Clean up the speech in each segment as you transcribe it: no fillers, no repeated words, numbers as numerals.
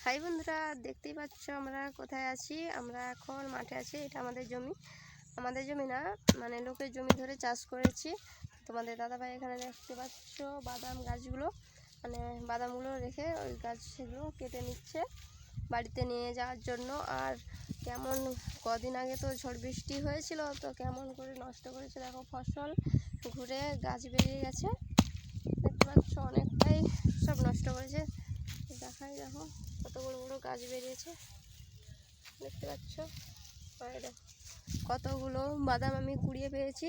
High বন্ধুরা, দেখতেই পাচ্ছ আমরা কোথায় আছি। আমরা এখন মাঠে আছি। এটা আমাদের জমি না, মানে লোকের জমি ধরে চাষ করেছি। তোমাদের দাদাভাই এখানে দেখতে পাচ্ছ বাদাম গাছগুলো, মানে বাদামগুলো রেখে ওই গাছগুলো কেটে নিচ্ছে বাড়িতে নিয়ে যাওয়ার জন্য। আর কেমন কদিন আগে তো ঝড় বৃষ্টি হয়েছিল, তো কেমন করে নষ্ট করেছে দেখো, ফসল ঘুরে গাছ বেরিয়ে গেছে। দেখতে পাচ্ছ অনেকটাই সব নষ্ট করেছে। দেখাই দেখো কত বড় বড় গাছ বেরিয়েছে, দেখতে পাচ্ছ। কতগুলো বাদাম আমি কুড়িয়ে পেয়েছি,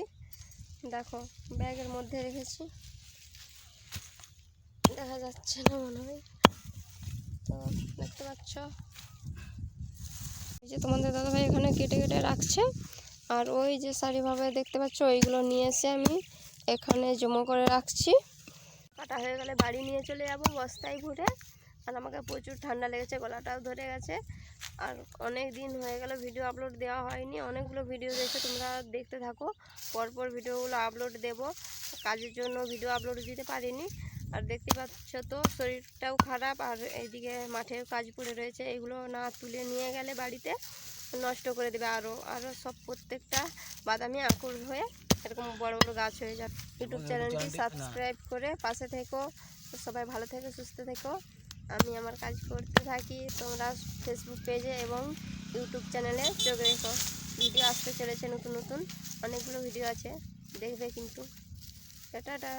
দেখো ব্যাগের মধ্যে রেখেছি, দেখা যাচ্ছে না মনে হয়। তো দেখতে পাচ্ছ এই যে তোমাদের দাদাভাই এখানে কেটে কেটে রাখছে। আর ওই যে সারিভাবে দেখতে পাচ্ছ ওইগুলো নিয়ে এসে আমি এখানে জমা করে রাখছি। কাটা হয়ে গেলে বাড়ি নিয়ে চলে যাবো বস্তায় ভরে। আর আমাকে প্রচুর ঠান্ডা লেগেছে, গলাটাও ধরে গেছে। আর অনেক দিন হয়ে গেল ভিডিও আপলোড দেওয়া হয়নি। অনেকগুলো ভিডিও দেখে তোমরা দেখতে থাকো, পরপর ভিডিওগুলো আপলোড দেব। কাজের জন্য ভিডিও আপলোড দিতে পারিনি। আর দেখতে পাচ্ছ তো শরীরটাও খারাপ, আর এইদিকে মাঠের কাজ পড়ে রয়েছে। এগুলো না তুলে নিয়ে গেলে বাড়িতে নষ্ট করে দেবে। আরও সব প্রত্যেকটা বাদামি আঁকুর হয়ে এরকম বড় বড় গাছ হয়ে যাবে। ইউটিউব চ্যানেলটি সাবস্ক্রাইব করে পাশে থেকো। সবাই ভালো থেকো, সুস্থ থেকো। আমি আমার কাজ করতে থাকি, তোমরা ফেসবুক পেজে এবং ইউটিউব চ্যানেলে চোখ রেখো। ভিডিও আসতে চলেছে নতুন নতুন, অনেকগুলো ভিডিও আছে, দেখবে কিন্তু। টাটা।